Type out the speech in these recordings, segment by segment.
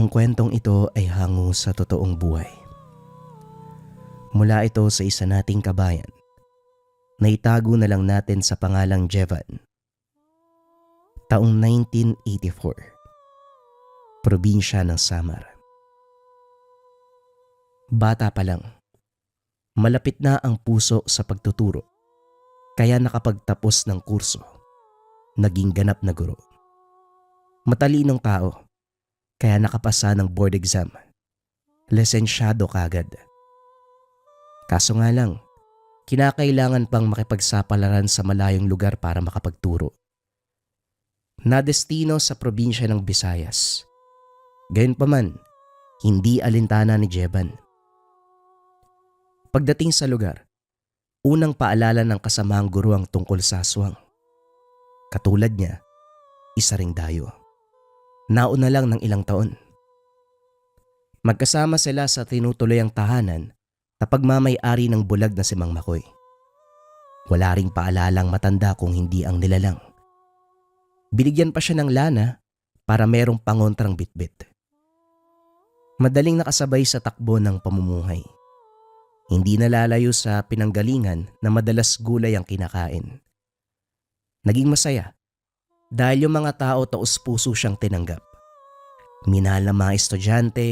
Ang kwentong ito ay hango sa totoong buhay. Mula ito sa isa nating kabayan na itago na lang natin sa pangalang Jevan. Taong 1984, probinsya ng Samar. Bata pa lang, malapit na ang puso sa pagtuturo, kaya nakapagtapos ng kurso, naging ganap na guro. Matalinong tao, kaya nakapasa ng board exam, lisensyado kagad. Kaso nga lang, kinakailangan pang makipagsapalaran sa malayong lugar para makapagturo. Nadestino sa probinsya ng Visayas. Gayunpaman, hindi alintana ni Jevan. Pagdating sa lugar, unang paalala ng kasamahang guro ang tungkol sa aswang. Katulad niya, isa ring dayo. Nauna lang ng ilang taon. Magkasama sila sa tinutuloy ang tahanan na pagmamay-ari ng bulag na si Mang Makoy. Wala ring paalalang matanda kung hindi ang nilalang. Binigyan pa siya ng lana para merong pangontrang bitbit. Madaling nakasabay sa takbo ng pamumuhay. Hindi nalalayo sa pinanggalingan na madalas gulay ang kinakain. Naging masaya dahil yung mga tao taos-puso siyang tinanggap. Minahal ng mga estudyante,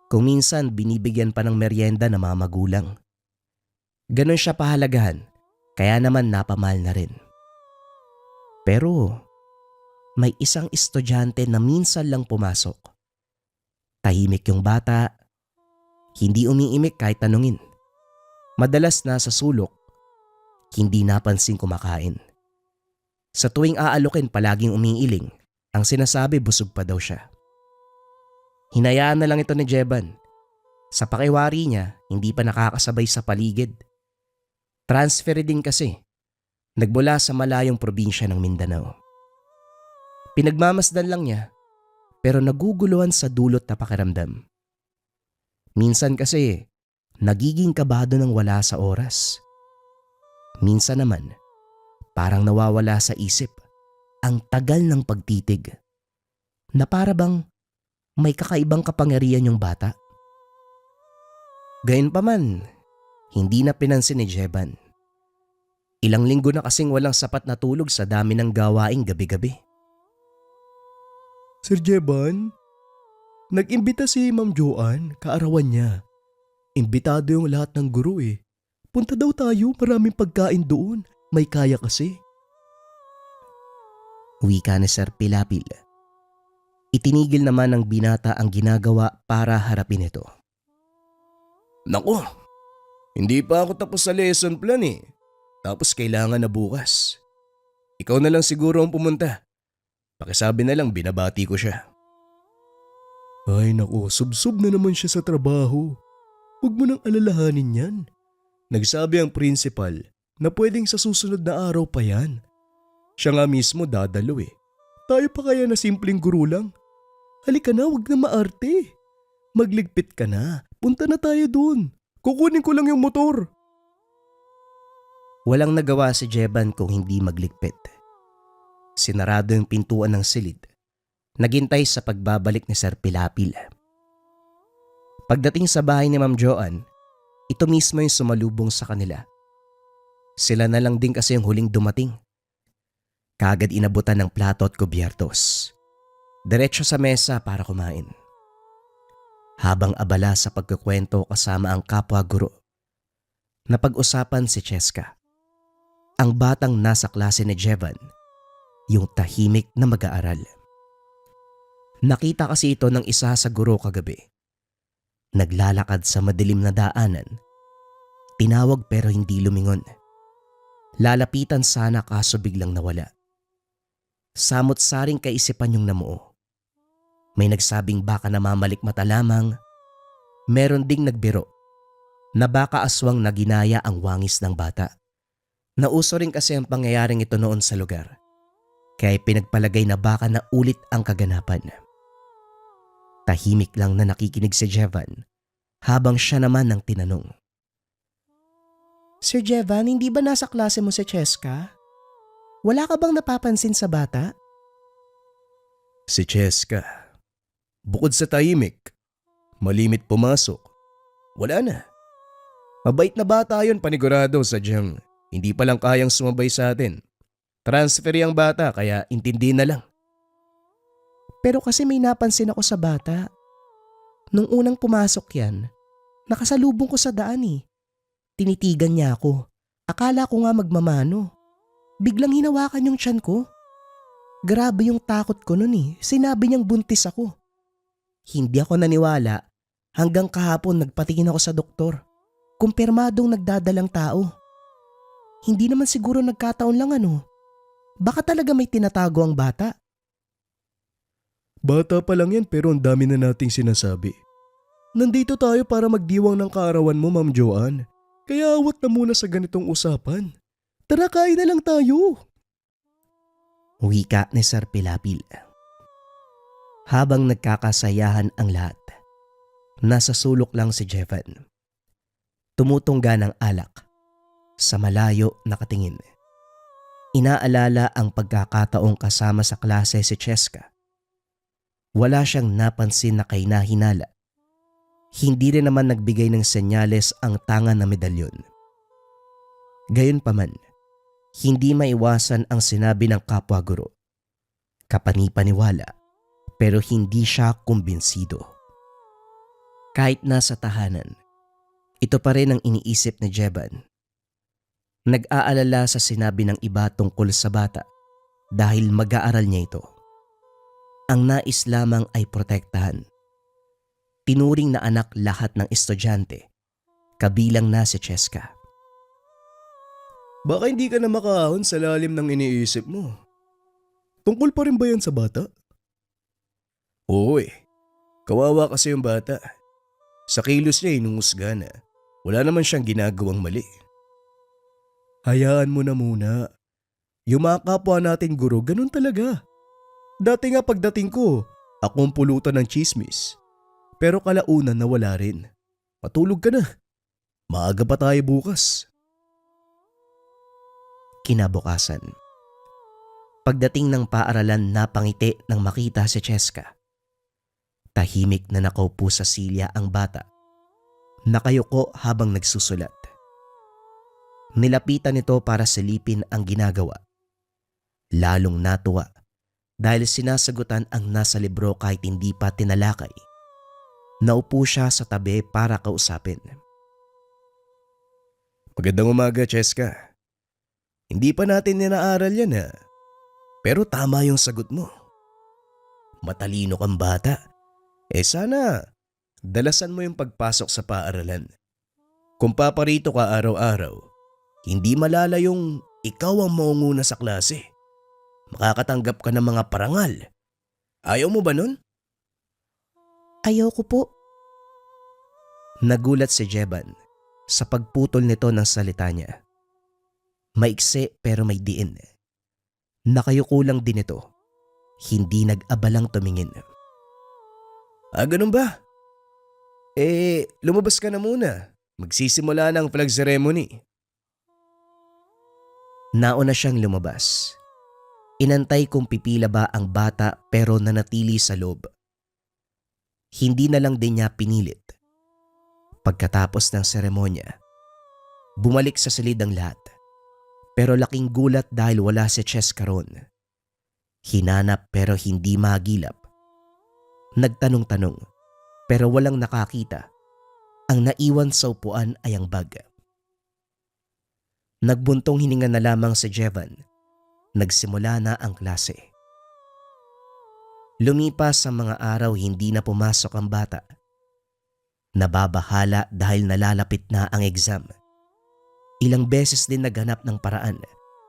kung minsan binibigyan pa ng merienda ng mga magulang. Ganon siya pahalagahan, kaya naman napamahal na rin. Pero may isang estudyante na minsan lang pumasok. Tahimik yung bata, hindi umiimik kahit tanungin. Madalas nasa sulok, hindi napansin kumakain. Sa tuwing aalokin palaging umiiling, ang sinasabi busog pa daw siya. Hinayaan na lang ito ni Jevan. Sa pakiwari niya, hindi pa nakakasabay sa paligid. Transfer din kasi, nagmula sa malayong probinsya ng Mindanao. Pinagmamasdan lang niya, pero naguguluhan sa dulot na pakiramdam. Minsan kasi, nagiging kabado ng wala sa oras. Minsan naman, parang nawawala sa isip ang tagal ng pagtitig na para bang may kakaibang kapangyarihan yung bata. Gayunpaman, hindi na pinansin ni Jevan. Ilang linggo na kasing walang sapat na tulog sa dami ng gawaing gabi-gabi. Sir Jevan, nag-imbita si Ma'am Joanne, kaarawan niya. Imbitado yung lahat ng guro eh. Punta daw tayo, maraming pagkain doon. May kaya kasi. Wika ni Sir Pilapil. Itinigil naman ng binata ang ginagawa para harapin ito. Naku, hindi pa ako tapos sa lesson plan eh. Tapos kailangan na bukas. Ikaw na lang siguro ang pumunta. Pakisabi na lang binabati ko siya. Ay naku, subsob na naman siya sa trabaho. Huwag mo nang alalahanin yan. Nagsabi ang principal na pwedeng sa susunod na araw pa yan. Siya nga mismo dadalo eh. Tayo pa kaya na simpleng guro lang? Halika na, wag na maarte. Magligpit ka na, punta na tayo dun. Kukunin ko lang yung motor. Walang nagawa si Jevan kung hindi magligpit. Sinarado yung pintuan ng silid. Naghintay sa pagbabalik ni Sir Pilapil. Pagdating sa bahay ni Ma'am Joanne, ito mismo yung sumalubong sa kanila. Sila na lang din kasi yung huling dumating. Kaagad inabutan ng plato at kubyertos. Diretso sa mesa para kumain. Habang abala sa pagkukwento kasama ang kapwa guro, napag-usapan si Cheska, ang batang nasa klase ni Jevan, yung tahimik na mag-aaral. Nakita kasi ito ng isa sa guro kagabi. Naglalakad sa madilim na daanan. Tinawag pero hindi lumingon. Lalapitan sana kaso biglang nawala. Samot-saring kaisipan yung namuo. May nagsabing baka namamalikmata lamang. Meron ding nagbiro na baka aswang na ginaya ang wangis ng bata. Nauso rin kasi ang pangyayaring ito noon sa lugar. Kaya pinagpalagay na baka na ulit ang kaganapan. Tahimik lang na nakikinig si Jevan habang siya naman ang tinanong. Sir Jevan, hindi ba nasa klase mo si Cheska? Wala ka bang napapansin sa bata? Si Cheska, Bukod sa tahimik, malimit pumasok. Wala na. Mabait na bata yun panigurado, sadyang hindi pa lang kayang sumabay sa atin. Transfer yung bata kaya intindi na lang. Pero kasi may napansin ako sa bata. Nung unang pumasok yan, nakasalubong ko sa daan eh. Tinitigan niya ako. Akala ko nga magmamano. Biglang hinawakan yung tiyan ko. Grabe yung takot ko nun eh. Sinabi niyang buntis ako. Hindi ako naniwala hanggang kahapon nagpatingin ako sa doktor. Kumpirmadong nagdadalang tao. Hindi naman siguro nagkataon lang ano. Baka talaga may tinatago ang bata. Bata pa lang yan pero ang dami na nating sinasabi. Nandito tayo para magdiwang ng kaarawan mo, Ma'am Joanne. Kaya awat na muna sa ganitong usapan. Tara, kain na lang tayo. Wika ni Sir Pilapil. Habang nagkakasayahan ang lahat, nasa sulok lang si Jevan. Tumutungga ng alak. Sa malayo nakatingin. Inaalala ang pagkakataong kasama sa klase si Cheska. Wala siyang napansin na kahinahinala. Hindi rin naman nagbigay ng senyales ang tanga na medalyon. Gayunpaman, hindi maiwasan ang sinabi ng kapwa-guro. Kapani-paniwala, pero hindi siya kumbinsido. Kahit nasa tahanan, ito pa rin ang iniisip ni Jeban. Nag-aalala sa sinabi ng iba tungkol sa bata dahil mag-aaral niya ito. Ang nais lamang ay protektahan. Tinuring na anak lahat ng estudyante, kabilang na si Cheska. Baka hindi ka na makahon sa lalim ng iniisip mo. Tungkol pa rin ba yan sa bata? Oo eh. Kawawa kasi yung bata. Sa kilos niya inuusga na. Wala naman siyang ginagawang mali. Hayaan mo na muna. Yung mga kapwa natin guro, ganun talaga. Dati nga pagdating ko, ako ang pulutan ng chismis. Pero kalaunan na wala rin. Matulog ka na. Maaga pa tayo bukas. Kinabukasan. Pagdating ng paaralan, napangiti nang makita si Cheska. Tahimik na nakaupo sa silya ang bata. Nakayuko habang nagsusulat. Nilapitan nito para silipin ang ginagawa. Lalong natuwa dahil sinasagutan ang nasa libro kahit hindi pa tinalakay. Naupo siya sa tabi para kausapin. Magandang umaga, Cheska. Hindi pa natin ninaaral yan ha. Pero tama yung sagot mo. Matalino kang bata. Sana, dalasan mo yung pagpasok sa paaralan. Kung paparito ka araw-araw, hindi malala yung ikaw ang maunguna sa klase. Makakatanggap ka ng mga parangal. Ayaw mo ba nun? Ayaw ko po. Nagulat si Jeban sa pagputol nito ng salita niya. Maiksi pero may diin. Nakayuko lang din ito. Hindi nag-abalang tumingin. Ganun ba? Lumabas ka na muna. Magsisimula ng flag ceremony. Nauna siyang lumabas. Inantay kung pipila ba ang bata pero nanatili sa loob. Hindi na lang din niya pinilit. Pagkatapos ng seremonya, bumalik sa silid ang lahat. Pero laking gulat dahil wala si Cheska ron. Hinanap pero hindi magilap. Nagtanong-tanong pero walang nakakita. Ang naiwan sa upuan ay ang bag. Nagbuntong hininga na lamang si Jevan. Nagsimula na ang klase. Lumipas ang mga araw, hindi na pumasok ang bata. Nababahala dahil nalalapit na ang exam. Ilang beses din naghanap ng paraan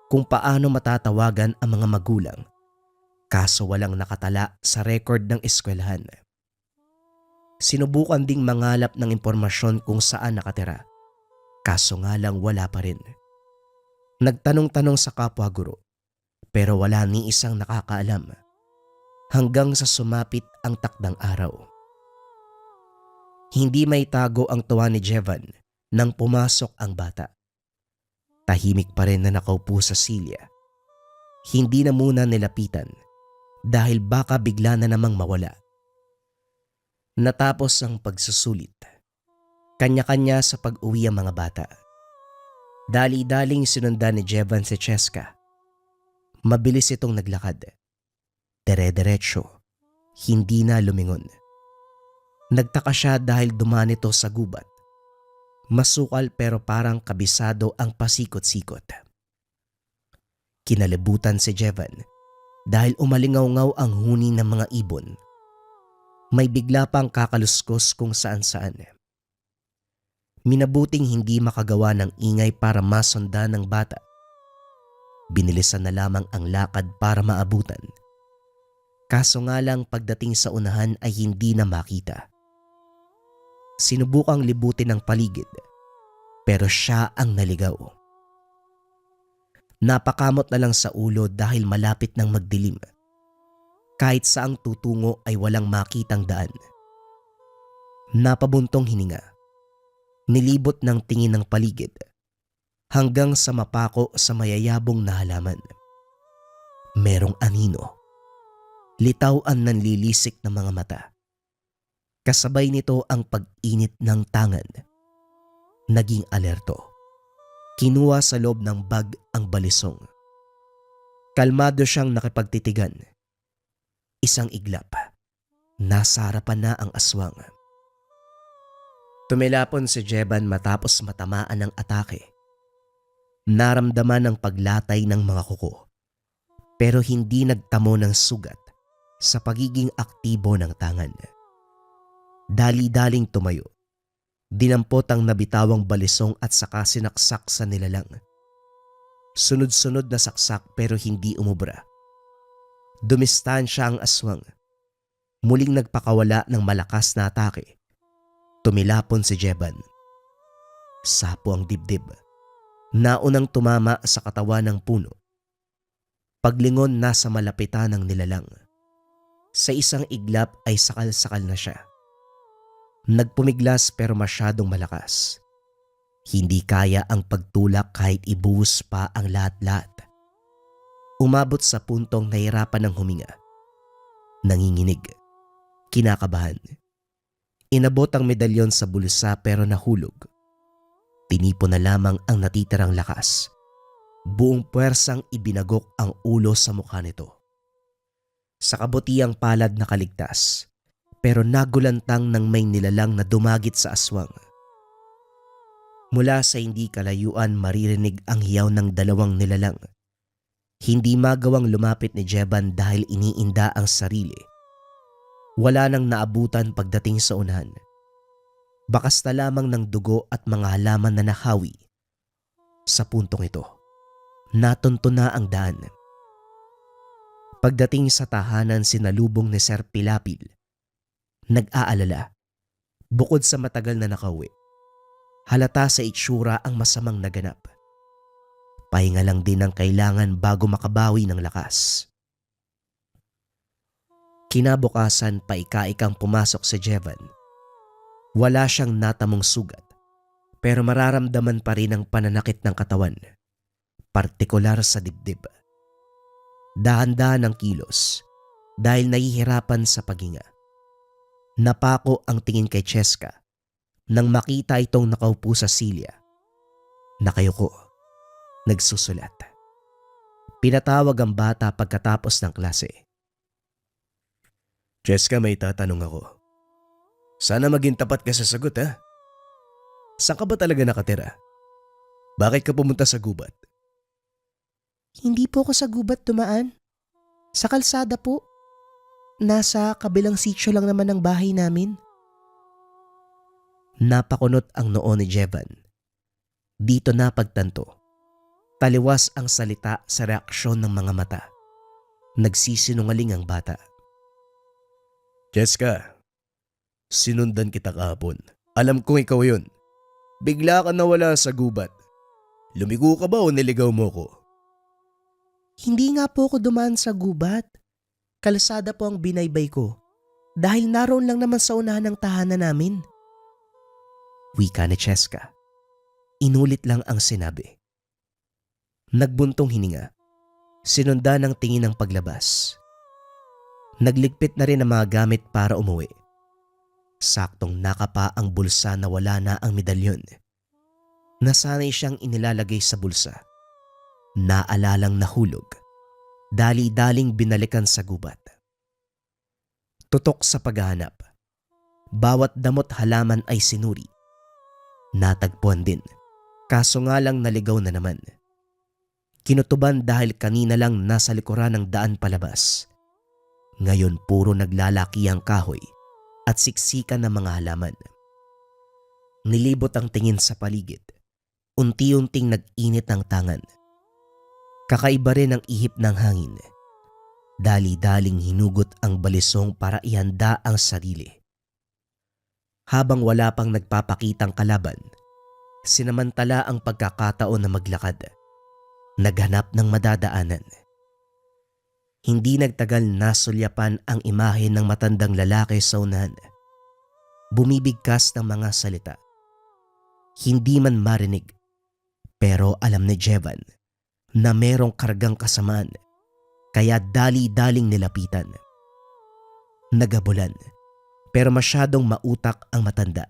kung paano matatawagan ang mga magulang. Kaso walang nakatala sa record ng eskwelahan. Sinubukan ding mangalap ng impormasyon kung saan nakatira. Kaso nga lang wala pa rin. Nagtanong-tanong sa kapwa-guro pero wala ni isang nakakaalam. Hanggang sa sumapit ang takdang araw. Hindi may tago ang tuwa ni Jevan nang pumasok ang bata. Tahimik pa rin na nakaupo sa silya. Hindi na muna nilapitan dahil baka bigla na namang mawala. Natapos ang pagsusulit. Kanya-kanya sa pag-uwi ang mga bata. Dali-daling sinundan ni Jevan si Cheska. Mabilis itong naglakad. Dire-diretso. Hindi na lumingon. Nagtaka siya dahil dumaan ito sa gubat. Masukal pero parang kabisado ang pasikot-sikot. Kinalibutan si Jevan dahil umalingaw-ngaw ang huni ng mga ibon. May bigla pang kakaluskos kung saan-saan. Minabuting hindi makagawa ng ingay para masundan ng bata. Binilisan na lamang ang lakad para maabutan. Kaso nga lang pagdating sa unahan ay hindi na makita. Sinubukang libutin ang paligid, pero siya ang naligaw. Napakamot na lang sa ulo dahil malapit ng magdilim. Kahit saang tutungo ay walang makitang daan. Napabuntong hininga. Nilibot ng tingin ng paligid hanggang sa mapako sa mayayabong na halaman. Merong anino. Litaw ang nanlilisik ng mga mata. Kasabay nito ang pag-init ng tangan. Naging alerto. Kinuha sa loob ng bag ang balisong. Kalmado siyang nakipagtitigan. Isang iglap. Nasa harapan na ang aswang. Tumilapon si Jevan matapos matamaan ng atake. Naramdaman ang paglatay ng mga kuko, pero hindi nagtamo ng sugat sa pagiging aktibo ng tangan. Dali-daling tumayo. Dinampot ang nabitawang balisong at saka sinaksak sa nilalang. Sunod-sunod na saksak pero hindi umubra. Dumistansya ang aswang. Muling nagpakawala ng malakas na atake. Tumilapon si Jevan. Sapo ang dibdib. Naunang tumama sa katawan ng puno. Paglingon nasa malapitan ng nilalang. Sa isang iglap ay sakal-sakal na siya. Nagpumiglas pero masyadong malakas. Hindi kaya ang pagtulak kahit ibuhos pa ang lahat-lahat. Umabot sa puntong nahirapan ng huminga. Nanginginig. Kinakabahan. Inabot ang medalyon sa bulsa pero nahulog. Tinipon na lamang ang natitirang lakas. Buong puwersang ibinagok ang ulo sa mukha nito. Sa kabutiang palad nakaligtas, pero nagulantang ng may nilalang na dumagit sa aswang. Mula sa hindi kalayuan maririnig ang hiyaw ng dalawang nilalang. Hindi magawang lumapit ni Jevan dahil iniinda ang sarili. Wala nang naabutan pagdating sa unahan. Bakas na lamang ng dugo at mga halaman na nahawi. Sa puntong ito, natunto na ang daan. Pagdating sa tahanan sinalubong ni Sir Pilapil. Nag-aalala. Bukod sa matagal na nakauwi, halata sa itsura ang masamang naganap. Pahinga lang din ang kailangan bago makabawi ng lakas. Kinabukasan paika-ikang pumasok si Jevan. Wala siyang natamong sugat, pero mararamdaman pa rin ang pananakit ng katawan, partikular sa dibdib. Dahan-dahan ang kilos dahil nahihirapan sa paghinga. Napako ang tingin kay Cheska nang makita itong nakaupo sa silya. Nakayuko, nagsusulat. Pinatawag ang bata pagkatapos ng klase. Cheska, may tatanong ako. Sana maging tapat ka sa sagot, ha? Saan ka ba talaga nakatira? Bakit ka pumunta sa gubat? Hindi po ako sa gubat dumaan. Sa kalsada po. Nasa kabilang sitio lang naman ng bahay namin. Napakunot ang noo ni Jevan. Dito napagtanto. Taliwas ang salita sa reaksyon ng mga mata. Nagsisinungaling ang bata. Cheska, sinundan kita kahapon. Alam kong ikaw yun. Bigla ka nawala sa gubat. Lumigo ka ba o niligaw mo ko? Hindi nga po ako dumaan sa gubat. Kalsada po ang binaybay ko. Dahil naroon lang naman sa unahan ng tahanan namin. Wika ni Cheska. Inulit lang ang sinabi. Nagbuntong hininga. Sinundan ng tingin ng paglabas. Nagligpit na rin ang mga gamit para umuwi. Saktong nakapa ang bulsa na wala na ang medalyon. Nasanay siyang inilalagay sa bulsa. Naalalang nahulog. Dali-daling binalikan sa gubat. Tutok sa paghahanap. Bawat damot halaman ay sinuri. Natagpuan din. Kaso nga lang naligaw na naman. Kinutuban dahil kanina lang nasa likuran ng daan palabas. Ngayon puro naglalaki ang kahoy at siksikan ng mga halaman. Nilibot ang tingin sa paligid. Unti-unting nag-init ang tangan. Kakaiba rin ang ihip ng hangin. Dali-daling hinugot ang balisong para ihanda ang sarili. Habang wala pang nagpapakitang kalaban, sinamantala ang pagkakataon na maglakad. Naghanap ng madadaanan. Hindi nagtagal nasulyapan ang imahe ng matandang lalaki sa unahan. Bumibigkas ng mga salita. Hindi man marinig, pero alam ni Jevan na merong kargang kasamaan, kaya dali-daling nilapitan. Nagabulan, pero masyadong mautak ang matanda.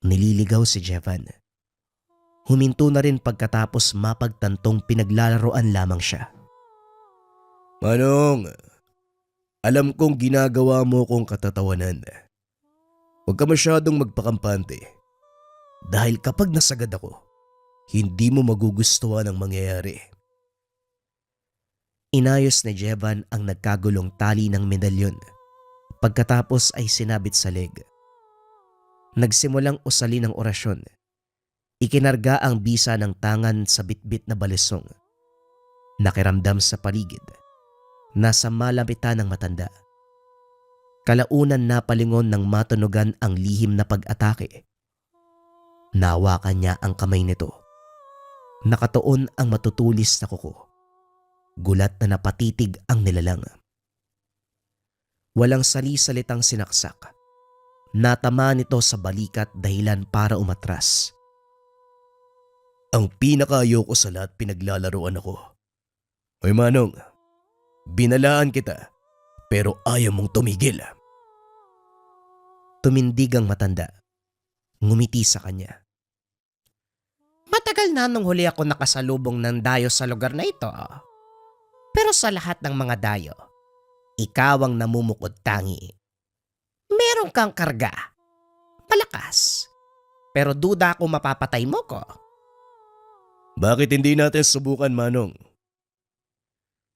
Nililigaw si Jevan. Huminto na rin pagkatapos mapagtantong pinaglalaroan lamang siya. Manong, alam kong ginagawa mo kong katatawanan. Huwag ka masyadong magpakampante. Dahil kapag nasagad ako, hindi mo magugustuhan ang mangyayari. Inayos ni Jevan ang nagkagulong tali ng medalyon. Pagkatapos ay sinabit sa leg. Nagsimulang usalin ang orasyon. Ikinarga ang bisa ng tangan sa bitbit na balisong. Nakiramdam sa paligid. Nasa malapitan ng matanda. Kalaunan napalingon ng matunugan ang lihim na pag-atake. Nawakan niya ang kamay nito. Nakatuon ang matutulis na kuko. Gulat na napatitig ang nilalang. Walang sali-salitang sinaksak. Natama nito sa balikat dahilan para umatras. Ang pinakaayoko sa lahat pinaglalaroan ako. Hoy Manong, binalaan kita pero ayaw mong tumigil. Tumindig ang matanda. Ngumiti sa kanya. Matagal na nung huli ako nakasalubong ng dayo sa lugar na ito. Pero sa lahat ng mga dayo, ikaw ang namumukod tangi. Meron kang karga. Malakas. Pero duda kung mapapatay mo ko. Bakit hindi natin subukan, Manong?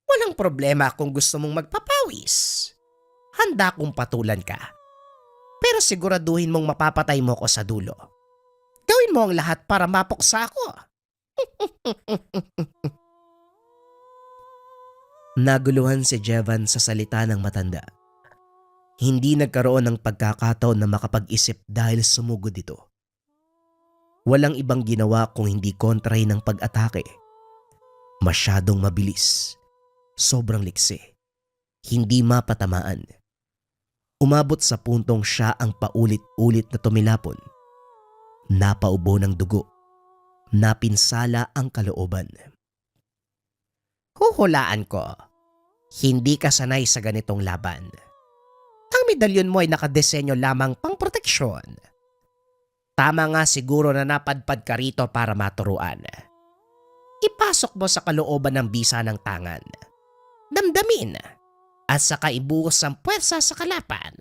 Walang problema kung gusto mong magpapawis. Handa kong patulan ka. Pero siguraduhin mong mapapatay mo ko sa dulo. Gawin mo ang lahat para mapuksa ako. Naguluhan si Jevan sa salita ng matanda. Hindi nagkaroon ng pagkakataon na makapag-isip dahil sumugod ito. Walang ibang ginawa kung hindi kontrahin ng pag-atake. Masyadong mabilis. Sobrang liksi. Hindi mapatamaan. Umabot sa puntong siya ang paulit-ulit na tumilapon. Napaubo ng dugo. Napinsala ang kalooban. Huhulaan ko, hindi ka sanay sa ganitong laban. Ang medalyon mo ay nakadesenyo lamang pang proteksyon. Tama nga siguro na napadpad ka rito para maturuan. Ipasok mo sa kalooban ng bisa ng tangan. Damdamin at saka ibuhos ang puwersa sa kalapan.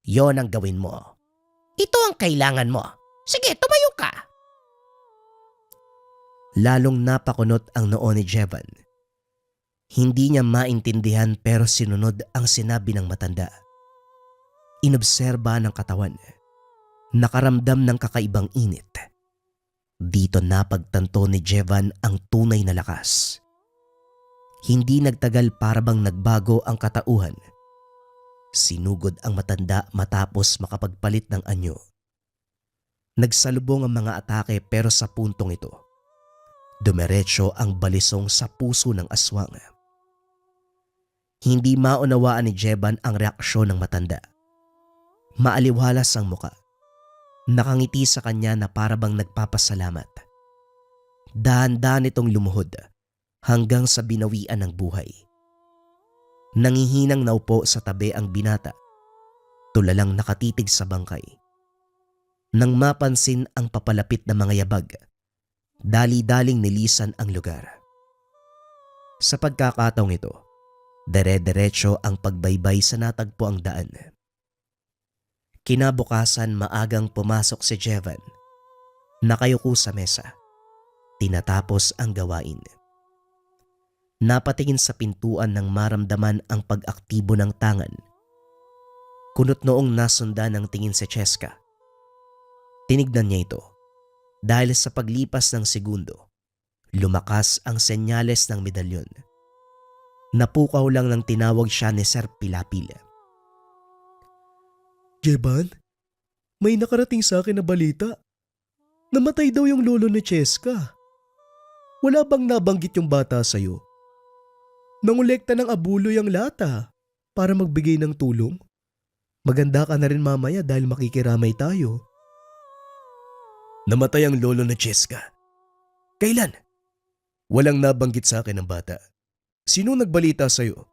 Yon ang gawin mo. Ito ang kailangan mo. Sige, tumayo ka. Lalong napakunot ang noo ni Jevan. Hindi niya maintindihan pero sinunod ang sinabi ng matanda. Inobserba ng katawan. Nakaramdam ng kakaibang init. Dito napagtanto ni Jevan ang tunay na lakas. Hindi nagtagal para bang nagbago ang katauhan. Sinugod ang matanda matapos makapagpalit ng anyo. Nagsalubong ang mga atake pero sa puntong ito, dumiretso ang balisong sa puso ng aswang. Hindi maunawaan ni Jevan ang reaksyon ng matanda. Maaliwalas ang muka. Nakangiti sa kanya na parabang nagpapasalamat. Dahan-dahan itong lumuhod hanggang sa binawian ng buhay. Nangihinang naupo sa tabi ang binata. tulalang nakatitig sa bangkay. Nang mapansin ang papalapit na mga yabag, dali-daling nilisan ang lugar. Sa pagkakataong ito, dire-diretso ang pagbaybay sa natagpo ang daan. Kinabukasan maagang pumasok si Jevan. Nakayuko sa mesa. Tinatapos ang gawain. Napatingin sa pintuan nang maramdaman ang pag-aktibo ng tangan. Kunot noong nasundan ng tingin si Cheska. Tinignan niya ito dahil sa paglipas ng segundo, lumakas ang senyales ng medalyon. Napukaw lang nang tinawag siya ni Sir Pilapil. Jeban, may nakarating sa akin na balita. Namatay daw yung lolo ni Cheska. Wala bang nabanggit yung bata sa'yo? Nangolekta ng abuloy ang lata para magbigay ng tulong. Maganda ka na rin mamaya dahil makikiramay tayo. Namatay ang lolo ni Cheska. Kailan? Walang nabanggit sa akin ng bata. Sino nagbalita sa'yo?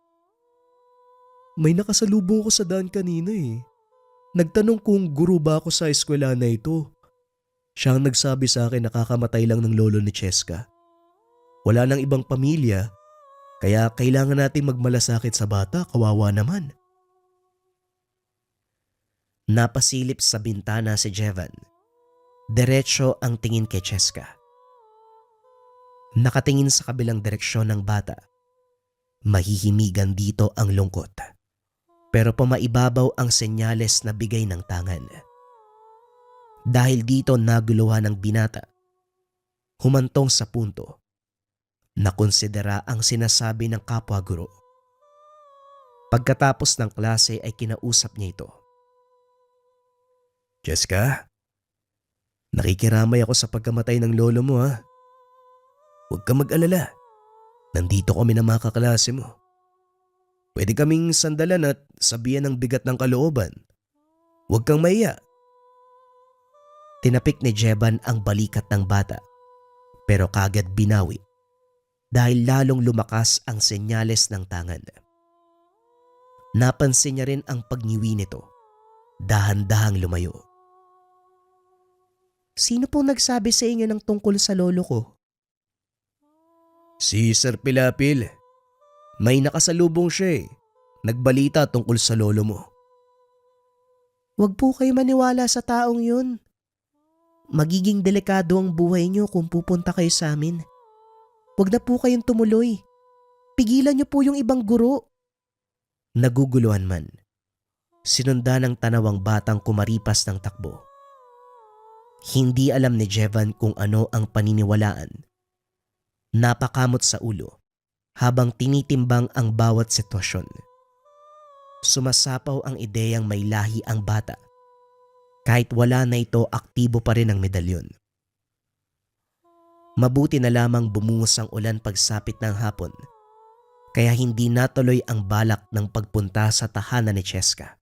May nakasalubong ko sa daan kanina eh. Nagtanong kung guro ba ako sa eskwela na ito. Siya ang nagsabi sa akin na kakamatay lang ng lolo ni Cheska. Wala nang ibang pamilya, kaya kailangan nating magmalasakit sa bata, kawawa naman. Napasilip sa bintana si Jevan. Diretso ang tingin kay Cheska. Nakatingin sa kabilang direksyon ng bata. Mahihimigan dito ang lungkot. Pero pumaibabaw ang senyales na bigay ng tangan. Dahil dito naguluhan ng binata. Humantong sa punto na konsidera ang sinasabi ng kapwa guro. Pagkatapos ng klase ay kinausap niya ito. Cheska, nakikiramay ako sa pagkamatay ng lolo mo ha. Huwag kang mag-alala. Nandito kami ng mga kaklase mo. Pwede kaming sandalan at sabihan ng bigat ng kalooban. Huwag kang mahiya. Tinapik ni Jeban ang balikat ng bata pero kagad binawi dahil lalong lumakas ang senyales ng tangan. Napansin niya rin ang pagniwi nito. Dahan-dahang lumayo. Sino pong nagsabi sa inyo ng tungkol sa lolo ko? Si Sir Pilapil. May nakasalubong siya eh. Nagbalita tungkol sa lolo mo. Huwag po kayo maniwala sa taong yun. Magiging delikado ang buhay niyo kung pupunta kayo sa amin. Huwag na po kayong tumuloy. Pigilan niyo po yung ibang guro. Naguguluhan man, sinundan ng tanawang batang kumaripas ng takbo. Hindi alam ni Jevan kung ano ang paniniwalaan. Napakamot sa ulo habang tinitimbang ang bawat sitwasyon. Sumasapaw ang ideyang may lahi ang bata. Kahit wala na ito, aktibo pa rin ang medalyon. Mabuti na lamang bumuhos ang ulan pagsapit ng hapon, kaya hindi natuloy ang balak ng pagpunta sa tahanan ni Cheska.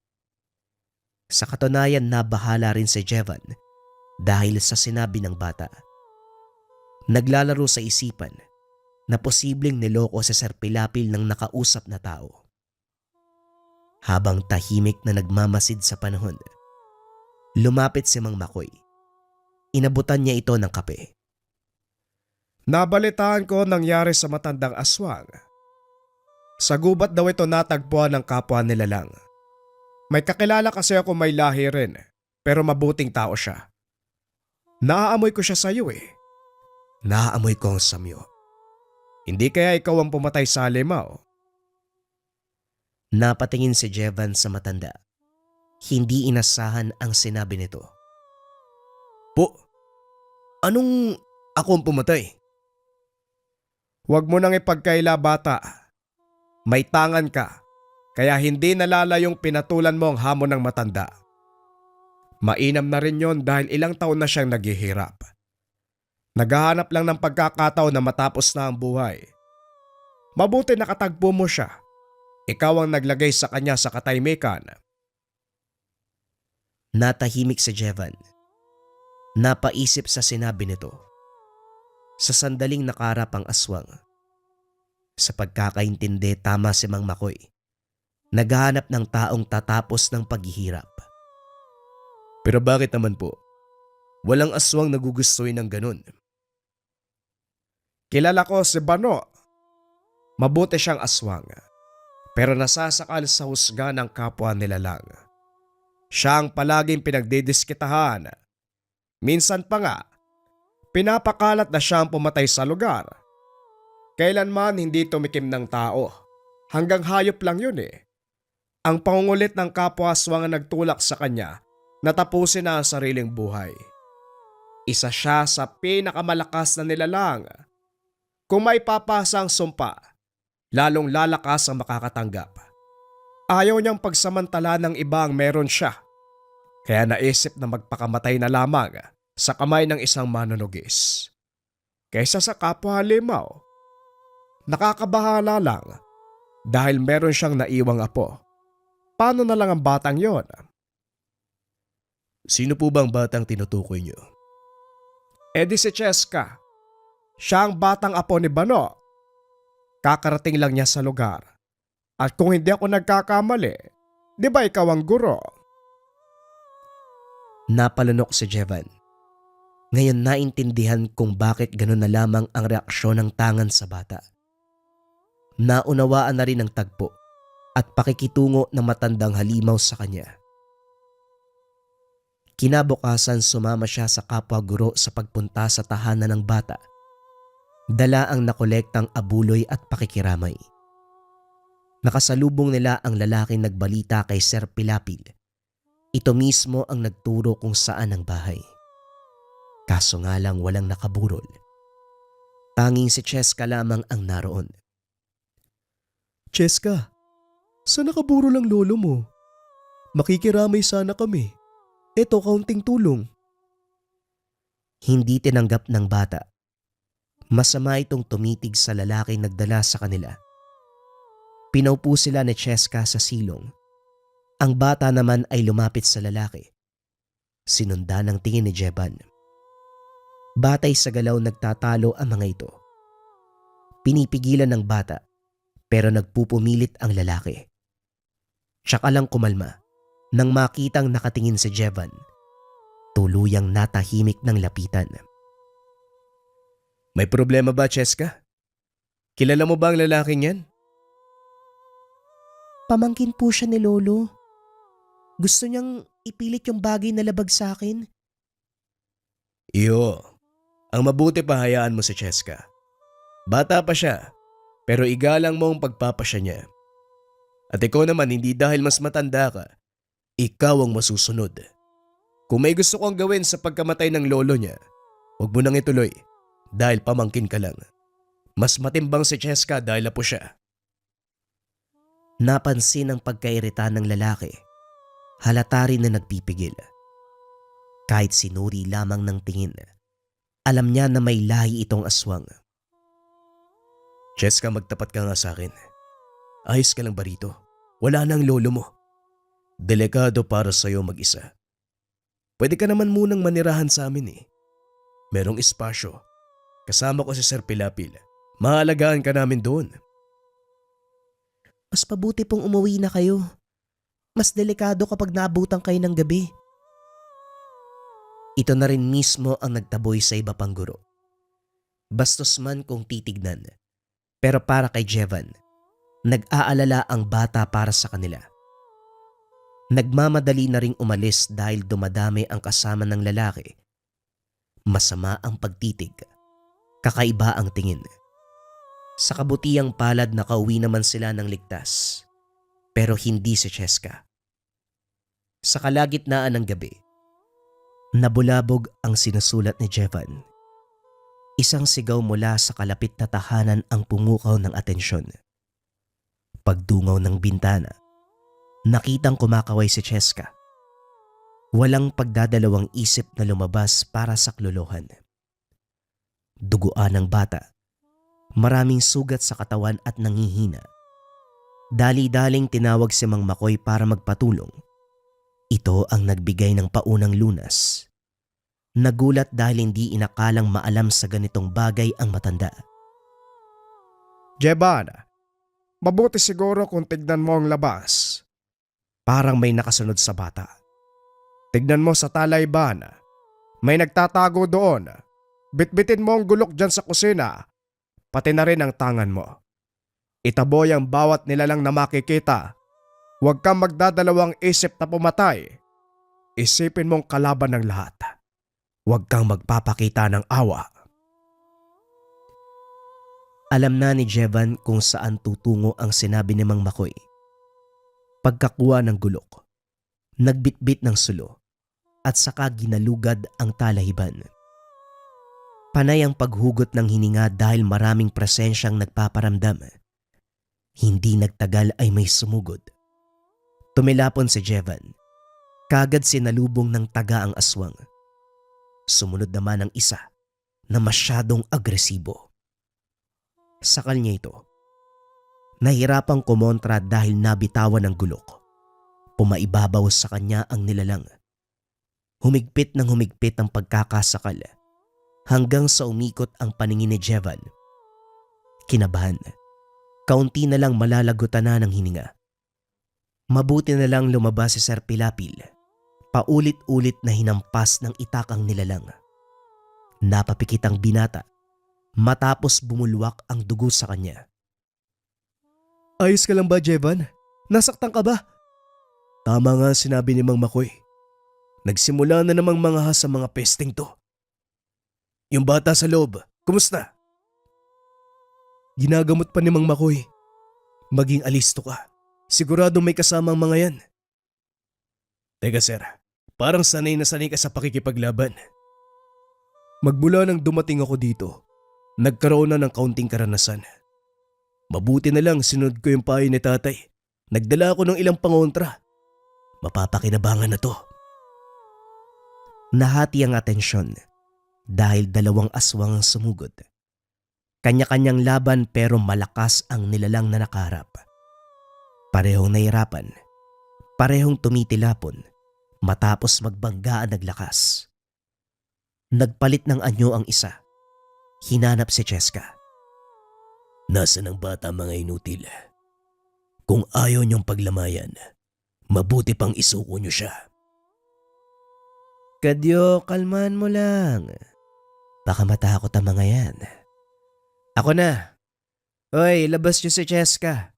Sa katunayan nabahala rin si Jevan dahil sa sinabi ng bata. Naglalaro sa isipan na posibleng niloko si Sir Pilapil ng nakausap na tao. Habang tahimik na nagmamasid sa panahon, lumapit si Mang Makoy. Inabutan niya ito ng kape. Nabalitaan ko nangyari sa matandang aswang. Sa gubat daw ito natagpuan ng kapwa nila lang. May kakilala kasi ako may lahi rin, pero mabuting tao siya. Naaamoy ko siya sa iyo eh. Naaamoy ko ang samyo. Hindi kaya ikaw ang pumatay sa halimaw? Napatingin si Jevan sa matanda. Hindi inasahan ang sinabi nito. Po, anong ako ang pumatay? Huwag mo nang ipagkaila bata. May tangan ka, kaya hindi nalalayong pinatulan mo ang hamon ng matanda. Mainam na rin yon dahil ilang taon na siyang naghihirap. Naghahanap lang ng pagkakataon na matapos na ang buhay. Mabuti nakatagpo mo siya. Ikaw ang naglagay sa kanya sa katahimikan. Natahimik si Jevan. Napaisip sa sinabi nito. Sa sandaling nakaharap ang aswang. Sa pagkakaintindi, tama si Mang Makoy. Naghahanap ng taong tatapos ng paghihirap. Pero bakit naman po? Walang aswang nagugustuhin ng ganun. Kilala ko si Bano. Mabuti siyang aswang. Pero nasasakal sa husga ng kapwa nilalang. Siya ang palaging pinagdidiskitahan. Minsan pa nga, pinapakalat na siya ang pumatay sa lugar. Kailanman hindi tumikim ng tao. Hanggang hayop lang yun eh. Ang pangungulit ng kapwa aswang ang nagtulak sa kanya na tapusin na ang sariling buhay. Isa siya sa pinakamalakas na nilalang. Kung may papasa ang sumpa, lalong lalakas ang makakatanggap. Ayaw niyang pagsamantala ng iba ang meron siya. Kaya naisip na magpakamatay na lamang sa kamay ng isang manunugis. Kaysa sa kapwa halimaw, nakakabahala lang dahil meron siyang naiwang apo. Paano na lang ang batang yon? Sino po bang batang tinutukoy niyo? Di si Cheska. Siya ang batang apo ni Bano. Kakarating lang niya sa lugar. At kung hindi ako nagkakamali, di ba ikaw ang guro? Napalunok si Jevan. Ngayon naintindihan kung bakit gano'n na lamang ang reaksyon ng tangan sa bata. Naunawaan na rin ang tagpo at pakikitungo ng matandang halimaw sa kanya. Kinabukasan sumama siya sa kapwa guro sa pagpunta sa tahanan ng bata. Dala ang nakolektang abuloy at pakikiramay. Nakasalubong nila ang lalaking nagbalita kay Sir Pilapil. Ito mismo ang nagturo kung saan ang bahay. Kaso nga lang walang nakaburol. Tanging si Cheska lamang ang naroon. Cheska, saan nakaburo lang lolo mo? Makikiramay sana kami. Eto, kaunting tulong. Hindi tinanggap ng bata. Masama itong tumitig sa lalaking nagdala sa kanila. Pinaupo sila ni Cheska sa silong. Ang bata naman ay lumapit sa lalaki. Sinundan ng tingin ni Jeban. Batay sa galaw nagtatalo ang mga ito. Pinipigilan ng bata pero nagpupumilit ang lalaki. Tsaka lang kumalma nang makitang nakatingin si Jevan. Tuluyang natahimik ng lapitan. May problema ba, Cheska? Kilala mo ba ang lalaking yan? Pamangkin po siya ni Lolo. Gusto niyang ipilit yung bagay na labag sa akin. Iyo, ang mabuti pa hayaan mo si Cheska. Bata pa siya, pero igalang mo ang pagpapasya niya. At ikaw naman hindi dahil mas matanda ka, ikaw ang masusunod. Kung may gusto kang gawin sa pagkamatay ng lolo niya, huwag mo nang ituloy dahil pamangkin ka lang. Mas matimbang si Cheska dahil apo siya. Napansin ang pagkairita ng lalaki. Halata rin na nagpipigil. Kahit sinuri lamang ng tingin, alam niya na may lahi itong aswang. Cheska, magtapat ka nga sa akin. Ayos ka lang ba rito? Wala na ang lolo mo. Delikado para sa'yo mag-isa. Pwede ka naman munang manirahan sa amin eh. Merong espasyo. Kasama ko si Sir Pilapil. Maalagaan ka namin doon. Mas pabuti pong umuwi na kayo. Mas delikado kapag naabutan kayo ng gabi. Ito na rin mismo ang nagtaboy sa iba pang guro. Bastos man kung titignan. Pero para kay Jevan, nag-aalala ang bata para sa kanila. Nagmamadali na ring umalis dahil dumadami ang kasama ng lalaki. Masama ang pagtitig. Kakaiba ang tingin. Sa kabutiang palad nakauwi naman sila ng ligtas. Pero hindi si Cheska. Sa kalagitnaan ng gabi, nabulabog ang sinusulat ni Jevan. Isang sigaw mula sa kalapit na tahanan ang pumukaw ng atensyon. Pagdungaw ng bintana, nakitang kumakaway si Cheska. Walang pagdadalawang isip na lumabas para saklolohan. Duguan ng bata, maraming sugat sa katawan at nangihina. Dali-daling tinawag si Mang Makoy para magpatulong. Ito ang nagbigay ng paunang lunas. Nagulat dahil hindi inakalang maalam sa ganitong bagay ang matanda. Jeban, mabuti siguro kung tignan mo ang labas. Parang may nakasunod sa bata. Tignan mo sa talayban. May nagtatago doon. Bitbitin mo ang gulok dyan sa kusina. Pati na rin ang tangan mo. Itaboy ang bawat nilalang na makikita. Huwag kang magdadalawang isip na pumatay. Isipin mong kalaban ng lahat. Huwag kang magpapakita ng awa. Alam na ni Jevan kung saan tutungo ang sinabi ni Mang Makoy. Pagkakuha ng gulok, nagbitbit ng sulo at saka ginalugad ang talahiban. Panay ang paghugot ng hininga dahil maraming presensyang nagpaparamdam. Hindi nagtagal ay may sumugod. Tumilapon si Jevan. Kagad sinalubong ng taga ang aswang. Sumunod naman ang isa na masyadong agresibo. Sakal niya ito. Nahirapang kumontra dahil nabitawan ng gulok. Pumaibabaw sa kanya ang nilalang. Humigpit ng humigpit ang pagkakasakal hanggang sa umikot ang paningin ni Jevan. Kinabahan. Kaunti na lang malalagutan na ng hininga. Mabuti na lang lumabas si Sir Pilapil. Paulit-ulit na hinampas ng itak ang nilalang. Napapikit ang binata matapos bumulwak ang dugo sa kanya. Ayos ka lang ba, Jevan? Nasaktan ka ba? Tama nga sinabi ni Mang Makoy. Nagsimula na namang mga sa mga pesting to. Yung bata sa loob, kumusta? Ginagamot pa ni Mang Makoy. Maging alisto ka. Sigurado may kasamang mga yan. Teka sir, parang sanay na sanay ka sa pakikipaglaban. Magmula nang dumating ako dito, nagkaroon na ng kaunting karanasan. Mabuti na lang sinunod ko yung payo ni tatay. Nagdala ako ng ilang pangontra. Mapapakinabangan na to. Nahati ang atensyon dahil dalawang aswang ang sumugod. Kanya-kanyang laban pero malakas ang nilalang na nakaharap. Parehong nahirapan, parehong tumitilapon matapos magbanggaan naglakas. Nagpalit ng anyo ang isa. Hinanap si Cheska. Nasaan ang bata mga inutil? Kung ayaw niyong paglamayan, mabuti pang isuko niyo siya. Kadyo, kalman mo lang. Baka matakot ang mga yan. Ako na. Oy, labas niyo si Cheska.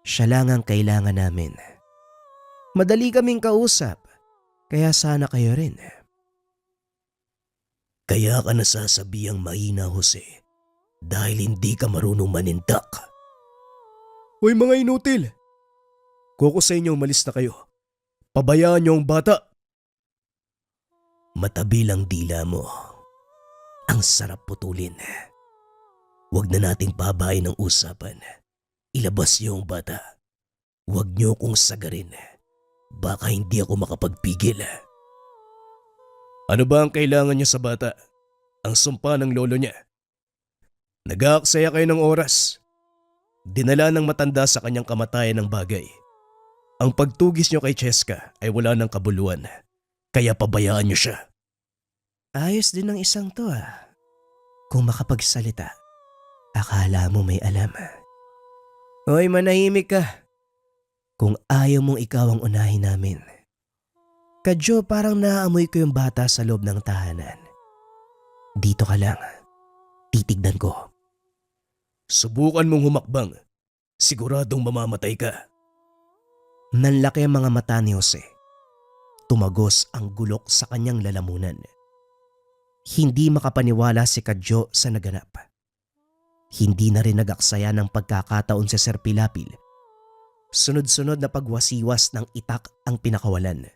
Siya lang ang kailangan namin. Madali kaming kausap, kaya sana kayo rin. Kaya ka nasasabihang mahina, Jose, dahil hindi ka marunong manindak. Hoy mga inutil! Kuko sa inyo umalis na kayo. Pabayaan niyo ang bata. Matabi lang dila mo. Ang sarap putulin. Huwag na nating pabayin ang usapan. Ilabas niyo ang bata. Huwag niyo kong sagarin. Baka hindi ako makapagpigil. Ano ba ang kailangan niyo sa bata? Ang sumpa ng lolo niya. Nag-aaksaya kayo ng oras. Dinala ng matanda sa kanyang kamatayan ng bagay. Ang pagtugis niyo kay Cheska ay wala ng kabuluhan. Kaya pabayaan niyo siya. Ayos din ng isang to ah. Kung makapagsalita, akala mo may alam. Hoy, manahimik ka. Kung ayaw mong ikaw ang unahin namin. Kadyo, parang naamoy ko yung bata sa loob ng tahanan. Dito ka lang. Titignan ko. Subukan mong humakbang. Siguradong mamamatay ka. Nanlaki ang mga mata ni Jose. Tumagos ang gulok sa kanyang lalamunan. Hindi makapaniwala si Kadyo sa naganap. Hindi na rin nag-aksaya ng pagkakataon si Sir Pilapil. Sunod-sunod na pagwasiwas ng itak ang pinakawalan.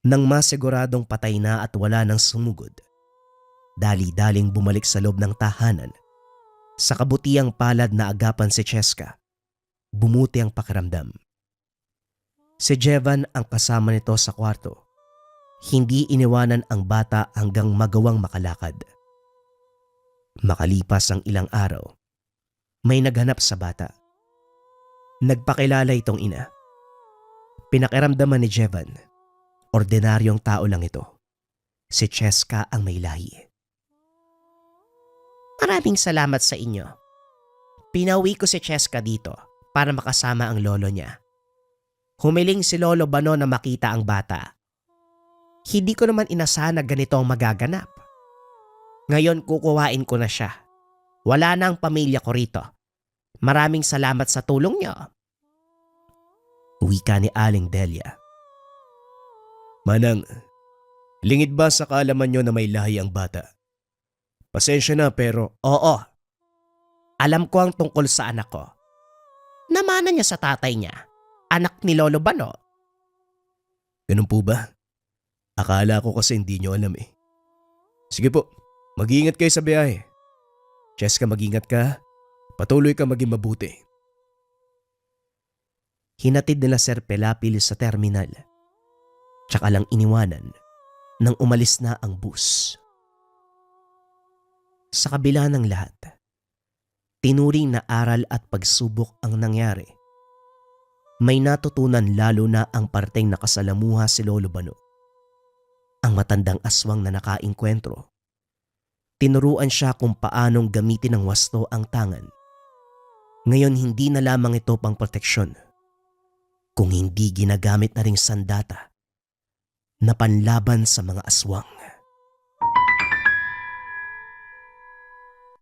Nang masiguradong patay na at wala nang sumugod, dali-daling bumalik sa loob ng tahanan. Sa kabutiang palad na agapan si Cheska, bumuti ang pakiramdam. Si Jevan ang kasama nito sa kwarto. Hindi iniwanan ang bata hanggang magawang makalakad. Makalipas ang ilang araw, may naghanap sa bata. Nagpakilala itong ina. Pinakiramdaman ni Jevan, ordinaryong tao lang ito. Si Cheska ang may lahi. Maraming salamat sa inyo. Pinauwi ko si Cheska dito para makasama ang lolo niya. Humiling si Lolo Bano na makita ang bata Hindi ko naman inasahan na ganito ang magaganap. Ngayon kukuhain ko na siya. Wala na ang pamilya ko rito. Maraming salamat sa tulong niyo. Wika ni Aling Delia. Manang, lingid ba sa kaalaman nyo na may lahi ang bata? Pasensya na pero Oo. Alam ko ang tungkol sa anak ko. Namana niya sa tatay niya. Anak ni Lolo Bano. ganun po ba? Akala ko kasi hindi nyo alam eh. Sige po, mag-iingat kayo sa biyahe. Cheska, mag-ingat ka. Patuloy ka maging mabuti. Hinatid nila Sir Pelapil sa terminal. Tsaka lang iniwanan nang umalis na ang bus. Sa kabila ng lahat, tinuring na aral at pagsubok ang nangyari. May natutunan lalo na ang parteng nakasalamuha si Lolo Bano. Ang matandang aswang na nakainkwentro. Tinuruan siya kung paanong gamitin ng wasto ang tangan. Ngayon hindi na lamang ito pang proteksyon, kung hindi ginagamit na ring sandata na panlaban sa mga aswang.